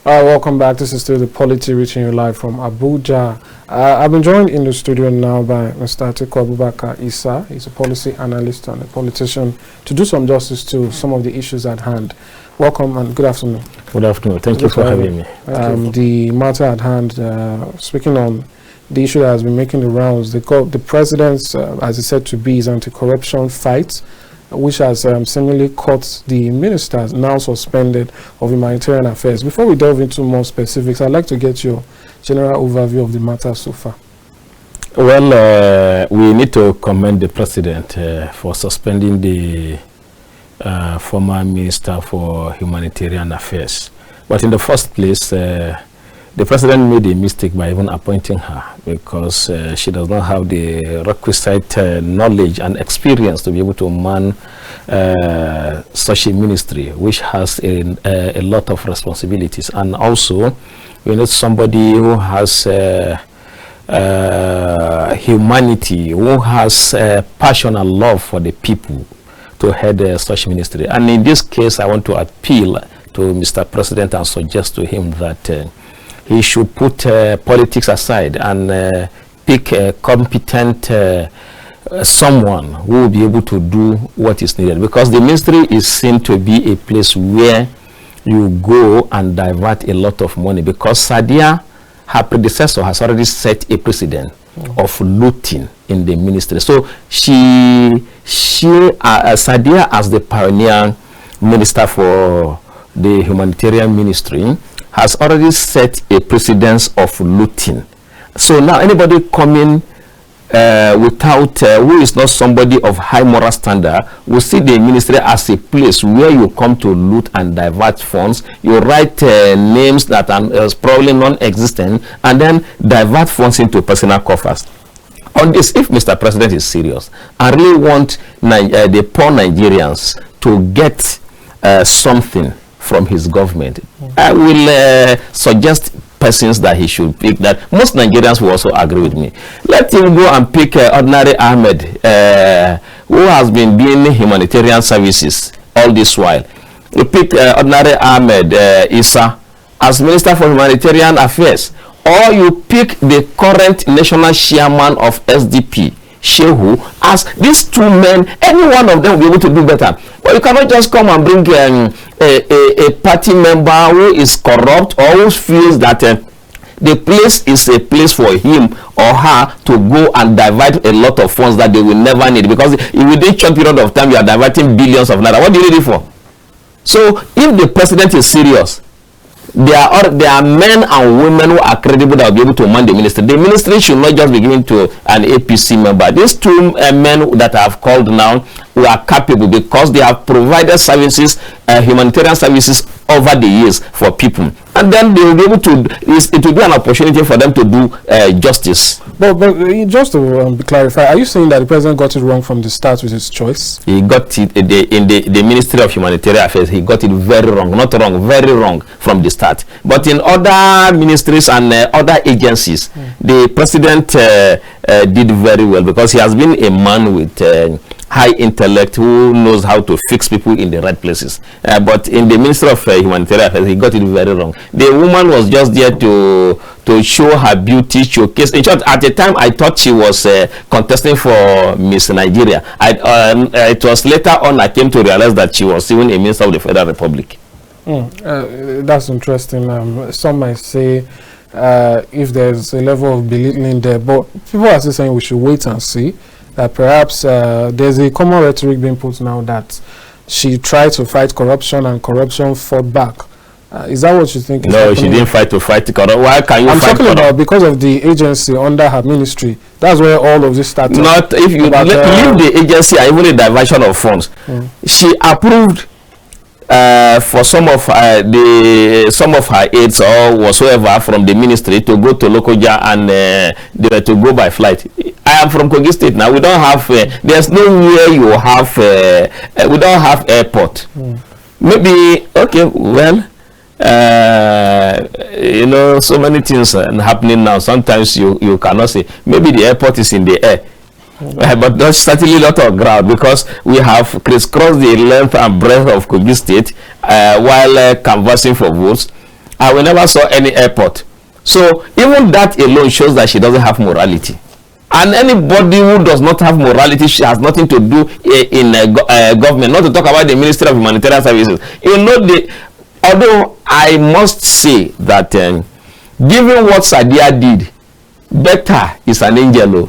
Welcome back. This is still the POLITY reaching you live from Abuja. I've been joined in the studio now by Mr. Atiku Abubakar Isah. He's a policy analyst and a politician to do some justice to some of the issues at hand. Welcome and good afternoon. Good afternoon. Thank you for having me. The matter at hand, speaking on the issue that has been making the rounds, the president's, as he said to be, his anti-corruption fight, which has seemingly caught the ministers now suspended of humanitarian affairs. Before we delve into more specifics, I'd like to get your general overview of the matter so far. Well, we need to commend the president for suspending the former minister for humanitarian affairs. But in the first place, the president made a mistake by even appointing her, because she does not have the requisite knowledge and experience to be able to man such a ministry, which has a lot of responsibilities. And also, we need somebody who has humanity, who has passion and love for the people to head such ministry. And in this case, I want to appeal to Mr. President and suggest to him that he should put politics aside and pick a competent someone who will be able to do what is needed, because the ministry is seen to be a place where you go and divert a lot of money, because Sadia, her predecessor, has already set a precedent of looting in the ministry. So Sadia, as the pioneer minister for the humanitarian ministry, has already set a precedence of looting. So now anybody coming who is not somebody of high moral standard will see the ministry as a place where you come to loot and divert funds. You write names that are probably non-existent and then divert funds into personal coffers. On this, if Mr. President is serious and really want the poor Nigerians to get something from his government, I will suggest persons that he should pick that most Nigerians will also agree with me. Let him go and pick ordinary Ahmed, who has been doing humanitarian services all this while. You pick ordinary Ahmed Isah as Minister for Humanitarian Affairs, or you pick the current national chairman of SDP, Shehu, as these two men. Any one of them will be able to do better. But you cannot just come and bring a party member who is corrupt or who feels that the place is a place for him or her to go and divert a lot of funds that they will never need, because within a short period of time you are diverting billions of naira. What do you need it for? So if the president is serious, there are men and women who are credible that will be able to man the ministry. The ministry should not just be given to an APC member. These two men that I have called now who are capable, because they have provided services, humanitarian services over the years for people, and then they will be able to. It will be an opportunity for them to do justice. But just to clarify, are you saying that the president got it wrong from the start with his choice? He got it in the Ministry of Humanitarian Affairs. He got it very wrong, not wrong, very wrong from the start. But in other ministries and other agencies, the president did very well, because he has been a man with high intellect who knows how to fix people in the right places. But in the Ministry of Humanitarian Affairs, he got it very wrong. The woman was just there to show her beauty, showcase. In short, at the time, I thought she was contesting for Miss Nigeria. It was later on I came to realize that she was even a minister of the Federal Republic. That's interesting. Some might say if there's a level of belittling there, but people are still saying we should wait and see. That perhaps there's a common rhetoric being put now that she tried to fight corruption and corruption fought back. Is that what you think? No, she didn't fight corruption. Why can you fight corruption? I'm talking about because of the agency under her ministry. That's where all of this started. Not if you leave the agency and even the diversion of funds. She approved for some of her aides or whatsoever from the ministry to go to Lokoja and to go by flight. I am from Kogi State now. We don't have. There's nowhere you have. We don't have airport. Maybe okay. Well, you know, so many things are happening now. Sometimes you cannot say. Maybe the airport is in the air. But there's certainly a lot of ground, because we have crisscrossed the length and breadth of Kogi State while canvassing for votes. and we never saw any airport. So even that alone shows that she doesn't have morality. And anybody who does not have morality, she has nothing to do in government. Not to talk about the Ministry of Humanitarian Services. You know, although I must say that given what Sadia did, better is an angel.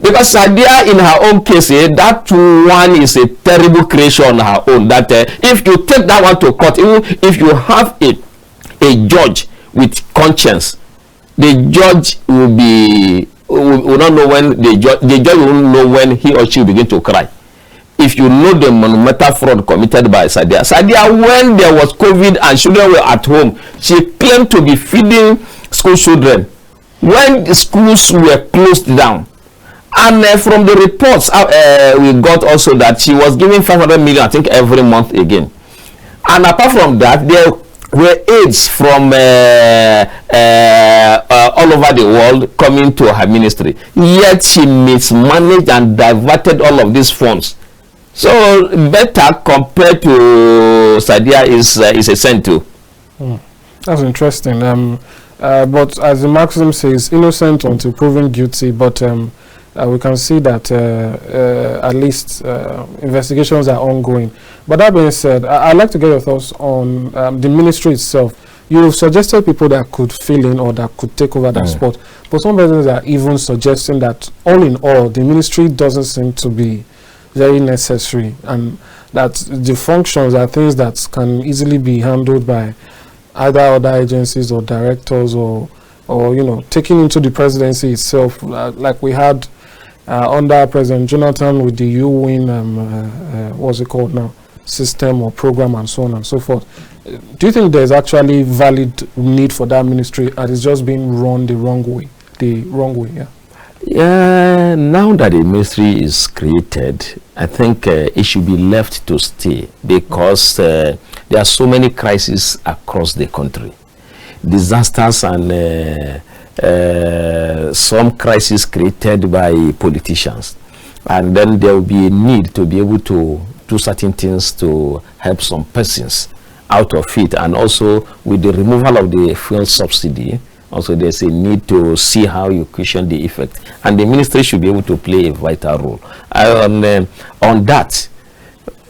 Because Sadia, in her own case, that one is a terrible creation on her own. That if you take that one to court, even if you have a judge with conscience, the judge will not know when the judge will know when he or she will begin to cry. If you know the monumental fraud committed by Sadia, when there was COVID and children were at home, she claimed to be feeding school children when the schools were closed down. And from the reports we got also that she was giving 500 million, I think, every month again. And apart from that, there were aids from all over the world coming to her ministry. Yet she mismanaged and diverted all of these funds. So better compared to Sadia is a cent too. That's interesting. But as the maxim says, innocent until proven guilty. But we can see that at least investigations are ongoing. But that being said, I'd like to get your thoughts on the ministry itself. You've suggested people that could fill in or that could take over that spot. But some persons are even suggesting that all in all, the ministry doesn't seem to be very necessary, and that the functions are things that can easily be handled by either other agencies or directors or you know, taking into the presidency itself, like we had under President Jonathan with the UN, what's it called now, system or program and so on and so forth. Do you think there's actually valid need for that ministry and it's just being run the wrong way? Yeah, now that the ministry is created, I think it should be left to stay, because there are so many crises across the country, disasters and some crises created by politicians, and then there will be a need to be able to do certain things to help some persons out of it. And also with the removal of the fuel subsidy, also there's a need to see how you cushion the effect, and the ministry should be able to play a vital role on that.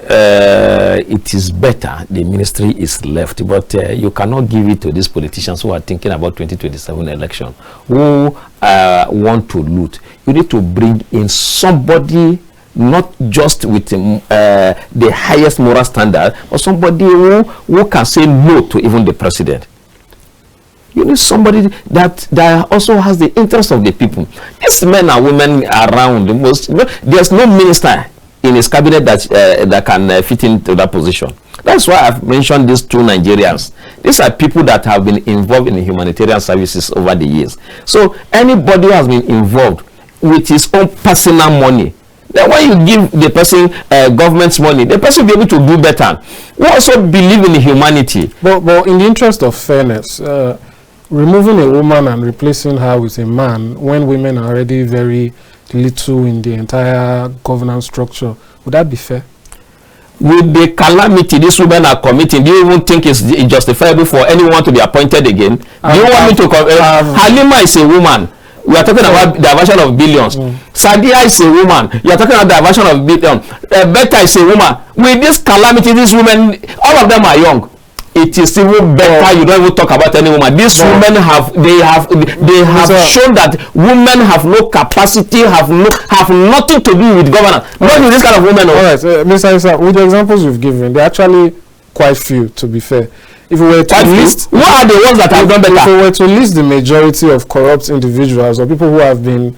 It is better the ministry is left, but you cannot give it to these politicians who are thinking about 2027 election, who want to loot. You need to bring in somebody not just with the highest moral standard, but somebody who can say no to even the president. You need somebody that also has the interest of the people. These men and women around, there's no minister in his cabinet that can fit into that position. That's why I've mentioned these two Nigerians. These are people that have been involved in the humanitarian services over the years. So anybody who has been involved with his own personal money, then when you give the person government's money, the person will be able to do better. We also believe in humanity. But in the interest of fairness, removing a woman and replacing her with a man when women are already very little in the entire governance structure, would that be fair? With the calamity these women are committing, do you even think it's justifiable for anyone to be appointed again? Do you want me to Halima is a woman. We are talking about diversion of billions. Sadia is a woman. You are talking about diversion of billions. Beta is a woman. With this calamity, these women, all of them are young. It is even better you don't even talk about any woman. These women have shown that women have no capacity, have nothing to do with governance. Not with this kind of women. All right, Mr. Isah, with the examples you've given, they're actually quite few, to be fair. If we were to list, what are the ones that have done better? If we were to list the majority of corrupt individuals or people who have been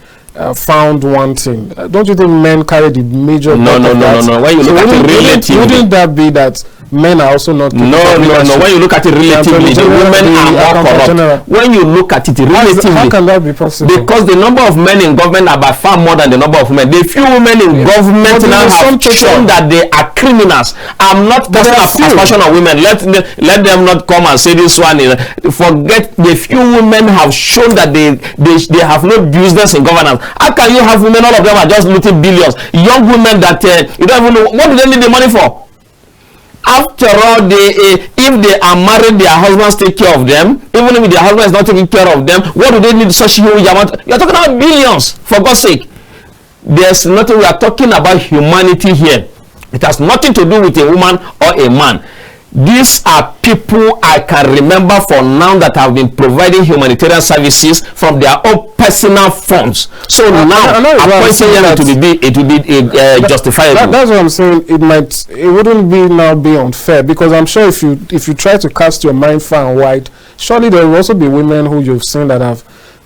found wanting, don't you think men carry the major? No. When you look at it relatively, wouldn't that be that men are also not? No. When you look at it relatively, the women are more corrupt. When you look at it relatively, how can that be possible? Because the number of men in government are by far more than the number of women. The few women in government now have shown that they are criminals. I'm not casting aspersion on women. Let them not come and say this one. Forget, the few women have shown that they have no business in governance. How can you have women? All of them are just looting billions. Young women that you don't even know what do they need the money for. After all, if they are married, their husbands take care of them. Even if their husband is not taking care of them, what do they need such huge amount? You're talking about billions, for God's sake. There's nothing. We are talking about humanity here. It has nothing to do with a woman or a man. These are people I can remember for now that have been providing humanitarian services from their own personal funds. So now, appointing them it will be justifiable. That's what I'm saying. It wouldn't be unfair, because I'm sure if you try to cast your mind far and wide, surely there will also be women who you've seen that have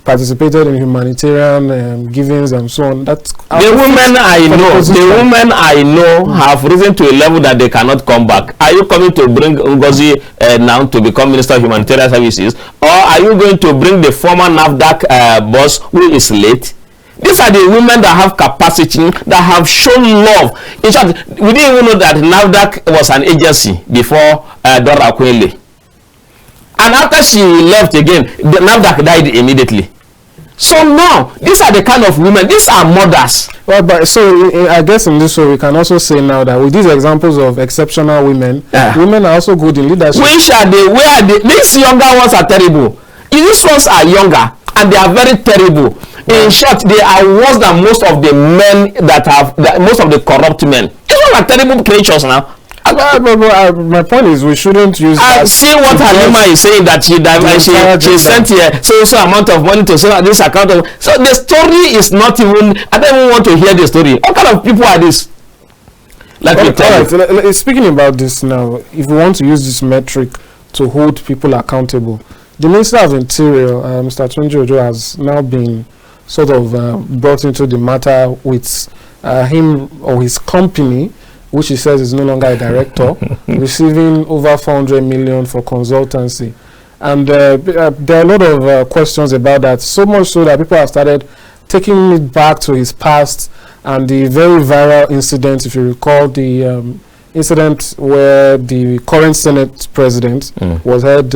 participated in humanitarian givings and so on. The women I know have risen to a level that they cannot come back. Are you coming to bring Ngozi now to become Minister of Humanitarian Services, or are you going to bring the former NAFDAC boss who is late? These are the women that have capacity, that have shown love. In fact, we didn't even know that NAFDAC was an agency before Dora Kwele. And after she left again, the NAFDAC died immediately. So now, these are the kind of women. These are mothers. Well, but so I guess in this way we can also say now that with these examples of exceptional women, women are also good in leadership. Which are they? Where are they? These younger ones are terrible. These ones are younger and they are very terrible. In short, they are worse than most of the men most of the corrupt men. These ones are terrible creatures now. My point is we shouldn't use that. See what Halima is saying, that she sent here so amount of money to this account. So the story is not even, I don't even want to hear the story. What kind of people are this? Speaking about this now, if we want to use this metric to hold people accountable, the Minister of Interior, Mr. Tunji Ojo, has now been sort of brought into the matter with him or his company, which he says is no longer a director, receiving over 400 million for consultancy. And there are a lot of questions about that, so much so that people have started taking it back to his past and the very viral incident, if you recall, the incident where the current Senate president was heard,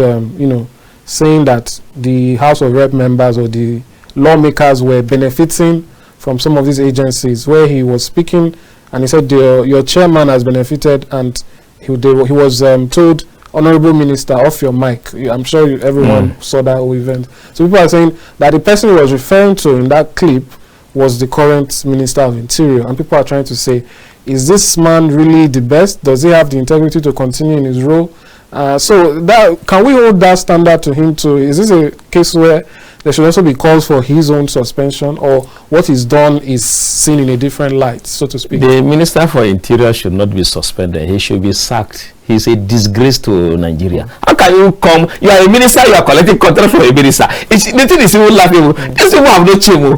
saying that the House of Rep members or the lawmakers were benefiting from some of these agencies, where he was speaking and he said your chairman has benefited, and he was told, Honorable Minister, off your mic. I'm sure everyone saw that whole event. So people are saying that the person he was referring to in that clip was the current Minister of Interior, and people are trying to say, is this man really the best? Does he have the integrity to continue in his role? So that, can we hold that standard to him too? Is this a case where there should also be calls for his own suspension, or what he's done is seen in a different light, so to speak? The Minister for Interior should not be suspended. He should be sacked. He's a disgrace to Nigeria. How can you come? You are a minister, you are collecting contract for a minister. The thing is even laughable. These people have no shame.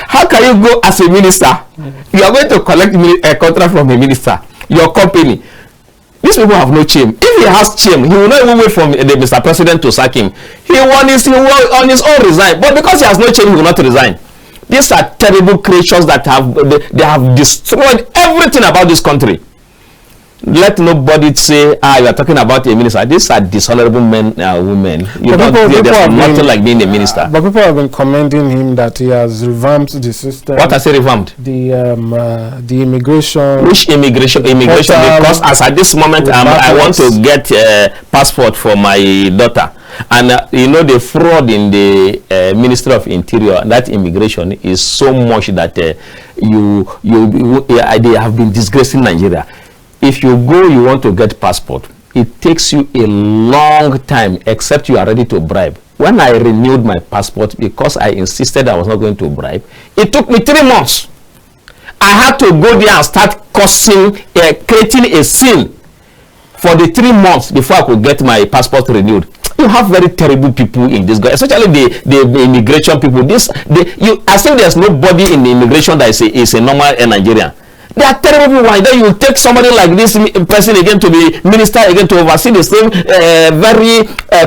How can you go as a minister? You are going to collect a contract from a minister, your company. These people have no shame. If he has shame, he will not even wait for the Mr. President to sack him. He will on his own resign. But because he has no shame, he will not resign. These are terrible creatures that they have destroyed everything about this country. Let nobody say, you are talking about a minister. These are dishonorable men, women. There's nothing like being a minister. But people have been commending him that he has revamped the system. What has he revamped? The immigration. Which immigration? Because as at this moment, I want to get a passport for my daughter. And the fraud in the Ministry of Interior, that immigration is so much that they have been disgracing Nigeria. If you go, you want to get passport, it takes you a long time, except you are ready to bribe. When I renewed my passport, because I insisted I was not going to bribe, it took me 3 months. I had to go there and start creating a scene for the 3 months before I could get my passport renewed. You have very terrible people in this, especially the immigration people. I think there's nobody in the immigration that is a normal Nigerian. They are terrible people. Then you take somebody like this person again to be minister again to oversee the same very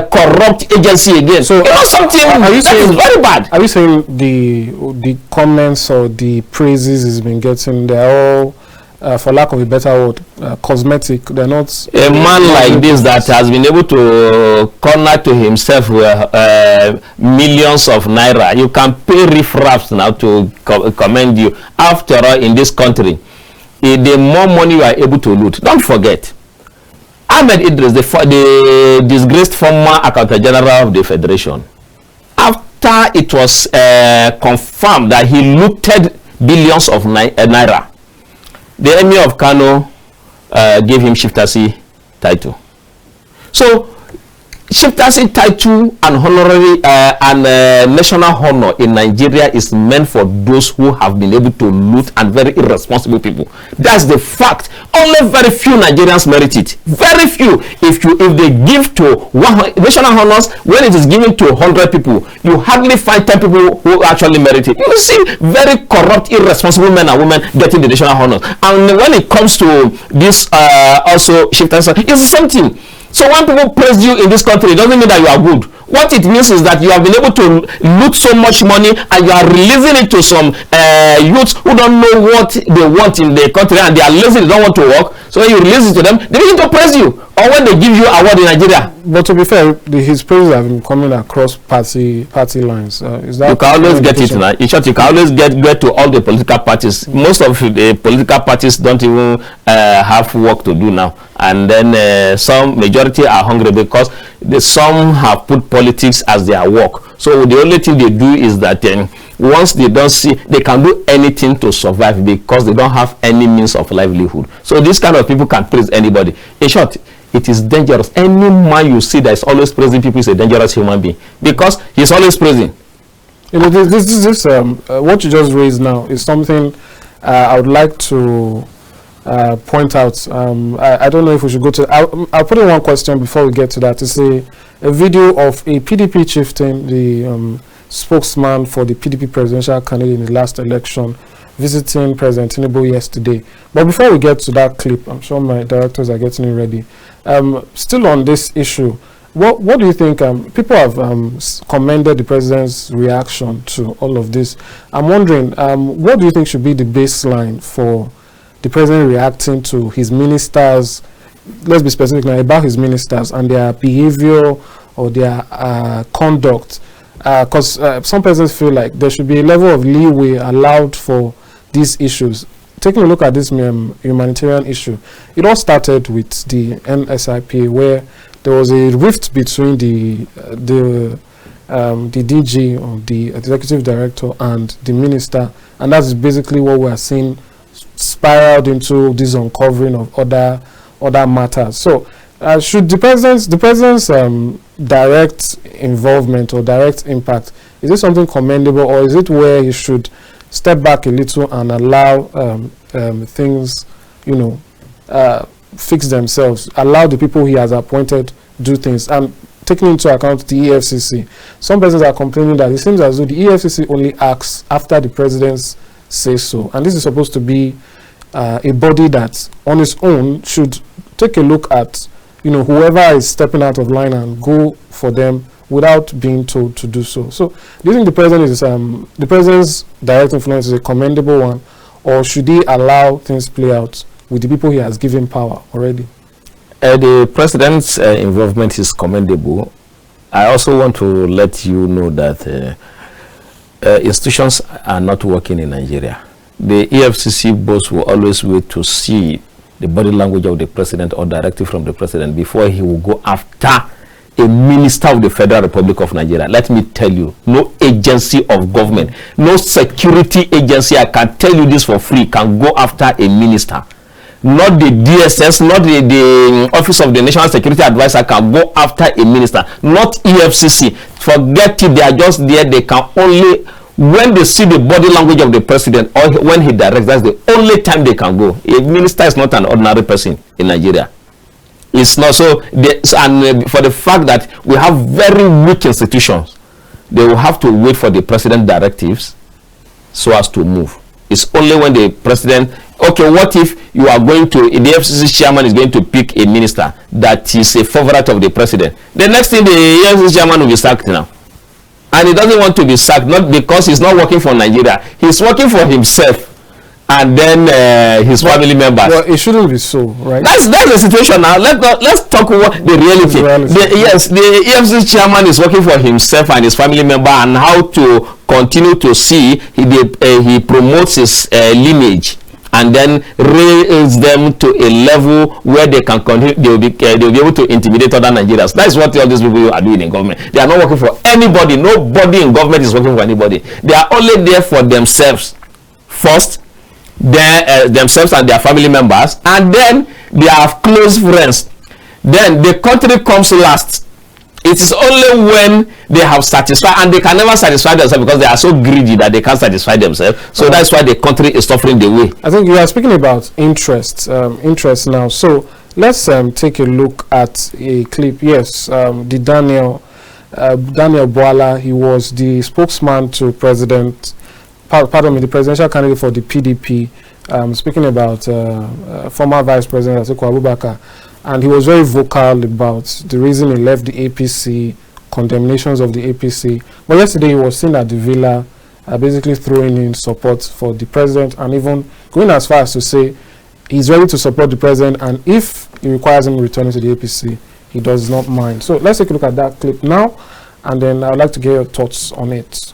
corrupt agency again. So something that is very bad. Are you saying the comments or the praises he's been getting, they're all, for lack of a better word, cosmetic? They're not. A man like this that has been able to corner to himself millions of naira, you can pay riffraffs now to commend you. After all, in this country, the more money you are able to loot. Don't forget, Ahmed Idris, the disgraced former Accountant General of the Federation, after it was confirmed that he looted billions of naira, the Emir of Kano gave him chieftaincy title. So chieftaincy title and honorary national honor in Nigeria is meant for those who have been able to loot and very irresponsible people. That's the fact. Only very few Nigerians merit it. Very few. If they give to national honors, when it is given to 100 people, you hardly find 10 people who actually merit it. You see very corrupt, irresponsible men and women getting the national honors. And when it comes to this also chieftaincy, it's the same thing. So when people praise you in this country, it doesn't mean that you are good. What it means is that you have been able to loot so much money and you are releasing it to some youths who don't know what they want in the country and they are lazy, they don't want to work. So when you release it to them, they begin to praise you. Or when they give you award in Nigeria. But to be fair, his praises have been coming across party lines. Is that you can always get it now. In short, you can always get to all the political parties. Most of the political parties don't even have work to do now. And then some majority are hungry because some have put politics as their work. So the only thing they do is that once they don't see, they can do anything to survive because they don't have any means of livelihood. So these kind of people can praise anybody. In short, it is dangerous. Any man you see that is always praising people is a dangerous human being because he's always praising. You know, this what you just raised now is something I would like to point out. I don't know if we should go to. I'll put in one question before we get to that. It's a video of a PDP chieftain, the spokesman for the PDP presidential candidate in the last election, visiting President Tinubu yesterday. But before we get to that clip, I'm sure my directors are getting it ready. Still on this issue, what do you think? People have commended the president's reaction to all of this. I'm wondering, what do you think should be the baseline for the president reacting to his ministers? Let's be specific now about his ministers and their behavior or their conduct. Because some persons feel like there should be a level of leeway allowed for these issues. Taking a look at this humanitarian issue, it all started with the NSIP, where there was a rift between the DG, or the executive director, and the minister, and that's basically what we are seeing spiraled into this uncovering of other matters. So, should the president's direct involvement or direct impact, is it something commendable, or is it where he should step back a little and allow things, fix themselves, allow the people he has appointed do things? And taking into account the EFCC, some persons are complaining that it seems as though the EFCC only acts after the president says so, and this is supposed to be a body that on its own should take a look at whoever is stepping out of line and go for them without being told to do so. So, do you think the president's direct influence is a commendable one, or should he allow things play out with the people he has given power already? The president's involvement is commendable. I also want to let you know that institutions are not working in Nigeria. The EFCC boss will always wait to see the body language of the president or directive from the president before he will go after a minister of the Federal Republic of Nigeria. Let me tell you, no agency of government, no security agency, I can tell you this for free, can go after a minister. Not the DSS, not the Office of the National Security Advisor can go after a minister. Not EFCC. Forget it, they are just there. They can only, when they see the body language of the president or when he directs, that's the only time they can go. A minister is not an ordinary person in Nigeria. It's not so. And for the fact that we have very weak institutions, they will have to wait for the president directives so as to move. It's only when the president, okay, what if you are going to, the FCC chairman is going to pick a minister that is a favorite of the president. The next thing, the FCC chairman will be sacked now. And he doesn't want to be sacked, not because he's not working for Nigeria. He's working for himself and then his family members. Well, it shouldn't be so, right? That's the situation now. Let's talk about the reality. Yes, the EFCC chairman is working for himself and his family member, and how to continue to see he promotes his lineage and then raise them to a level where they can continue, they'll be able to intimidate other Nigerians. That is what all these people are doing in government. They are not working for anybody. Nobody in government is working for anybody. They are only there for themselves first, themselves and their family members, and then they have close friends. Then the country comes last. It is only when they have satisfied, and they can never satisfy themselves because they are so greedy that they can't satisfy themselves. So that's why the country is suffering the way. I think you are speaking about interest now. So let's take a look at a clip. Yes, the Daniel Bwala, he was the spokesman to the presidential candidate for the PDP, speaking about former Vice President Atiku Abubakar. And he was very vocal about the reason he left the APC, condemnations of the APC. But yesterday he was seen at the Villa, basically throwing in support for the president, and even going as far as to say he's ready to support the president, and if he requires him returning to the APC, he does not mind. So let's take a look at that clip now, and then I'd like to get your thoughts on it.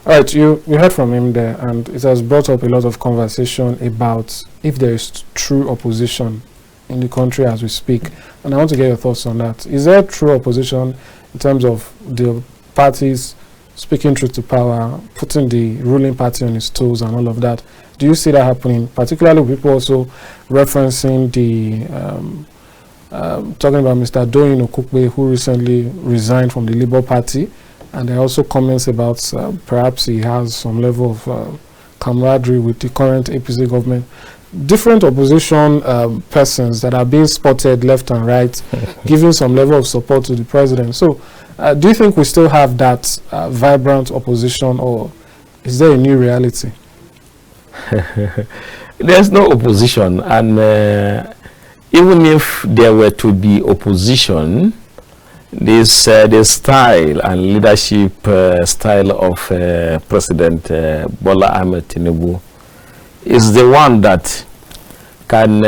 All right, you heard from him there, and it has brought up a lot of conversation about if there is true opposition in the country as we speak, and I want to get your thoughts on that. Is there true opposition in terms of the parties speaking truth to power, putting the ruling party on its toes and all of that? Do you see that happening, particularly with people also referencing the talking about Mr. Doyin Okukwe, who recently resigned from the Labour Party, and there are also comments about perhaps he has some level of camaraderie with the current APC government. Different opposition persons that are being spotted left and right, giving some level of support to the president. So do you think we still have that vibrant opposition, or is there a new reality? There's no opposition, and even if there were to be opposition, this the style and leadership style of President Bola Ahmed Tinubu is the one that can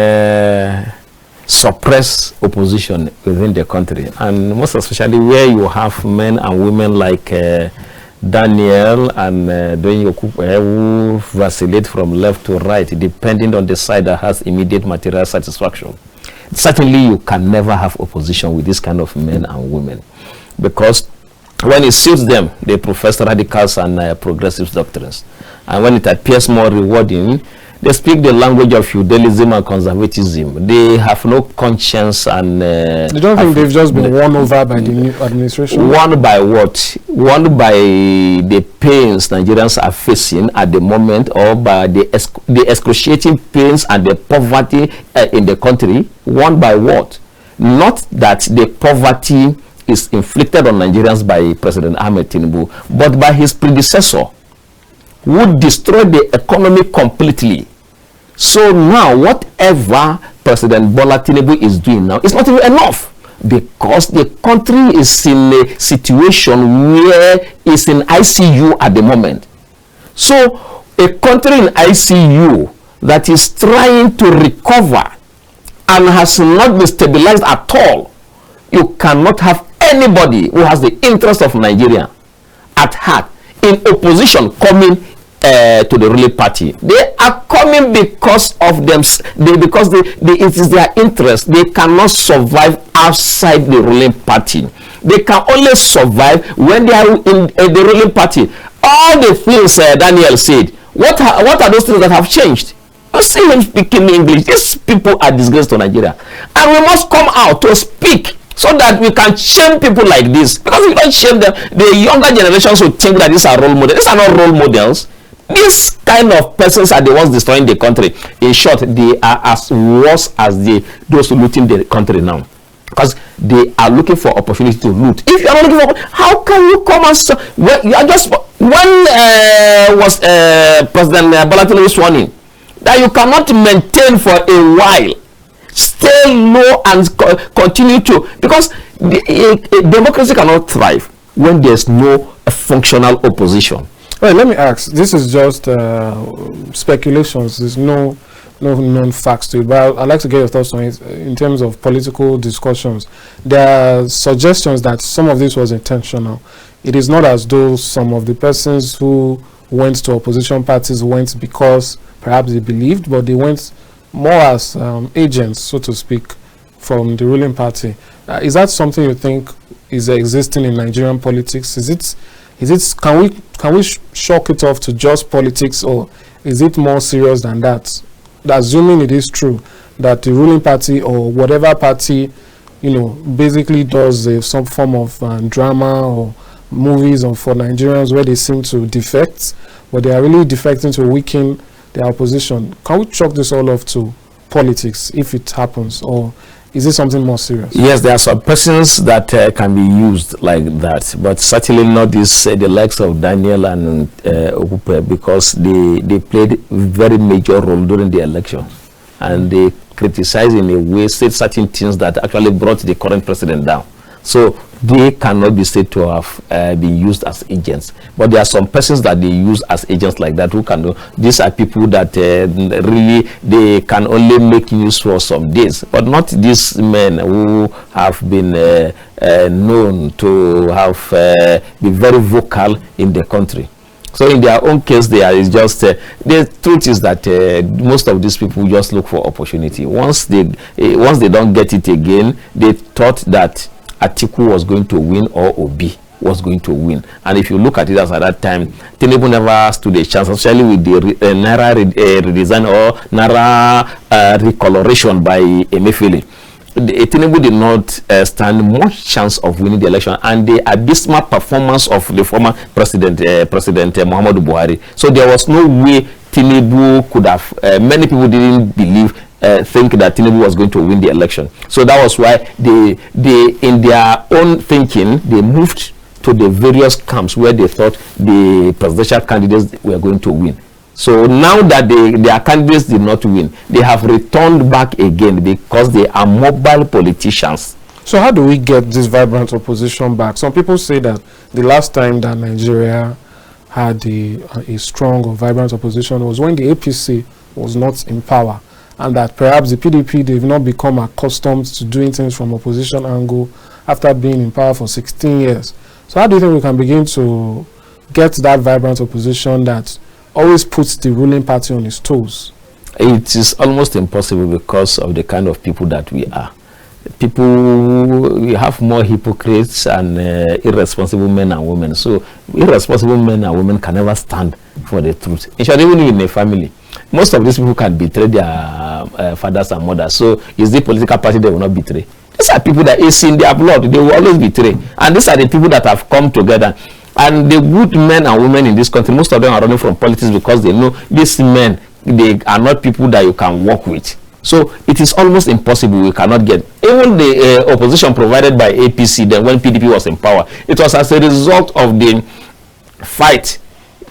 suppress opposition within the country, and most especially where you have men and women like Daniel and Doyin Okukwe, who vacillate from left to right depending on the side that has immediate material satisfaction. Certainly you can never have opposition with this kind of men and women, because when it suits them, they profess radicals and progressive doctrines, and when it appears more rewarding, they speak the language of feudalism and conservatism. They have no conscience, and you don't think they've just been won over by the new administration? Won by what? Won by the pains Nigerians are facing at the moment, or by the excruciating pains and the poverty in the country. Won by what? Not that the poverty is inflicted on Nigerians by President Ahmed Tinubu, but by his predecessor, who destroyed the economy completely. So now whatever President Bola Tinubu is doing now is not even enough, because the country is in a situation where it's in ICU at the moment. So a country in ICU that is trying to recover and has not been stabilized at all, you cannot have anybody who has the interest of Nigeria at heart in opposition coming to the ruling party. They are coming because of them, because it is their interest. They cannot survive outside the ruling party. They can only survive when they are in the ruling party. All the things Daniel said, what are those things that have changed? You see him speaking English. These people are disgrace to Nigeria, and we must come out to speak, so that we can shame people like this. Because if we don't shame them, the younger generations will think that these are role models. These are not role models. These kind of persons are the ones destroying the country. In short, they are as worse as those looting the country now, because they are looking for opportunity to loot. If you are not looking for, how can you come and you are just when was President Bola Tinubu sworn in, that you cannot maintain for a while, stay low and continue to, because democracy cannot thrive when there's no functional opposition. All right, let me ask. This is just speculations. There's no known facts to it, but I'd like to get your thoughts on it in terms of political discussions. There are suggestions that some of this was intentional. It is not as though some of the persons who went to opposition parties went because perhaps they believed, but they went more as agents, so to speak, from the ruling party. Is that something you think is existing in Nigerian politics? Can we shock it off to just politics, or is it more serious than that? Assuming it is true that the ruling party or whatever party, basically does some form of drama or movies or for Nigerians where they seem to defect, but they are really defecting to weaken their opposition. Can we chalk this all off to politics if it happens, or is it something more serious? Yes, there are some persons that can be used like that, but certainly not the likes of Daniel and Ogbewe, because they played a very major role during the election, and they criticized in a way, said certain things that actually brought the current president down. So they cannot be said to have been used as agents. But there are some persons that they use as agents like that who can do. These are people that really they can only make news for some days, but not these men who have been known to have been very vocal in the country. So in their own case, is just the truth is that most of these people just look for opportunity. Once they don't get it again, they thought that Atiku was going to win or Obi was going to win. And if you look at it as at that time, Tinubu never stood a chance, especially with the Naira redesign or Naira recoloration by Emefiele. Tinubu did not stand much chance of winning the election, and the abysmal performance of the former President Muhammadu Buhari. So there was no way Tinubu could have. Many people didn't think that Tinubu was going to win the election. So that was why they in their own thinking, they moved to the various camps where they thought the presidential candidates were going to win. So now that their candidates did not win, they have returned back again because they are mobile politicians. So how do we get this vibrant opposition back? Some people say that the last time that Nigeria had a strong or vibrant opposition was when the APC was not in power, and that perhaps the PDP, they've not become accustomed to doing things from opposition angle after being in power for 16 years. So how do you think we can begin to get that vibrant opposition that always puts the ruling party on its toes? It is almost impossible because of the kind of people that we are. We have more hypocrites and irresponsible men and women. So irresponsible men and women can never stand for the truth. In short, even in a family, most of these people can betray their fathers and mothers. So is the political party they will not betray? These are people that is in their blood. They will always betray. And these are the people that have come together. And the good men and women in this country, most of them are running from politics because they know these men, they are not people that you can work with. So it is almost impossible. We cannot get even the opposition provided by APC. Then when PDP was in power, it was as a result of the fight.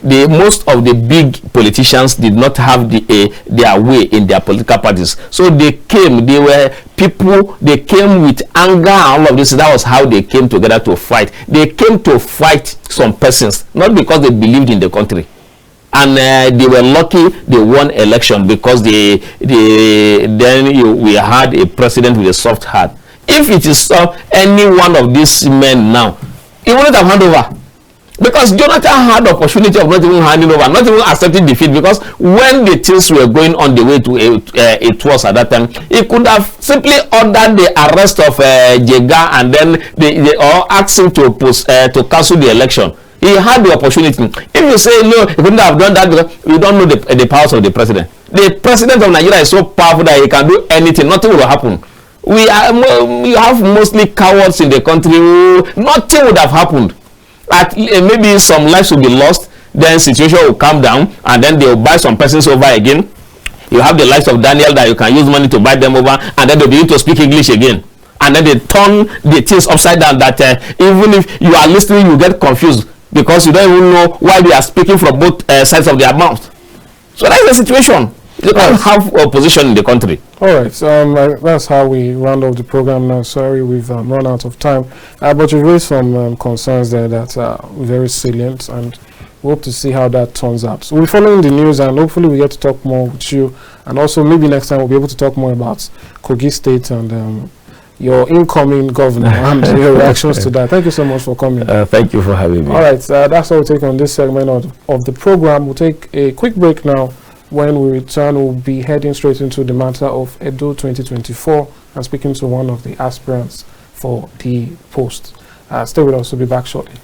Most of the big politicians did not have their way in their political parties. So they came with anger and all of this. That was how they came together to fight. They came to fight some persons, not because they believed in the country. And they were lucky they won election because we had a president with a soft heart. If it is any one of these men now, he wouldn't have handed over. Because Jonathan had the opportunity of not even handing over, not even accepting defeat, because when the things were going on the way to it was at that time, he could have simply ordered the arrest of Jega and then or asked him to cancel the election. He had the opportunity. If you say no, he couldn't have done that because you don't know the powers of the president. The president of Nigeria is so powerful that he can do anything. Nothing will happen. You have mostly cowards in the country. Nothing would have happened. Maybe some lives will be lost, then situation will calm down, and then they will buy some persons over again. You have the likes of Daniel that you can use money to buy them over, and then they'll begin to speak English again. And then they turn the things upside down that even if you are listening, you get confused because you don't even know why they are speaking from both sides of their mouth. So that's the situation. You can't have opposition in the country. All right, that's how we round off the program now. Sorry, we've run out of time. But you raised some concerns there that are very salient, and we hope to see how that turns out. So we're following the news, and hopefully we get to talk more with you. And also maybe next time we'll be able to talk more about Kogi State and your incoming governor and your reactions to that. Thank you so much for coming. Thank you for having me. All right, that's all we'll take on this segment of the program. We'll take a quick break now. When we return, we'll be heading straight into the matter of Edo 2024 and speaking to one of the aspirants for the post. Stay with us. We'll be back shortly.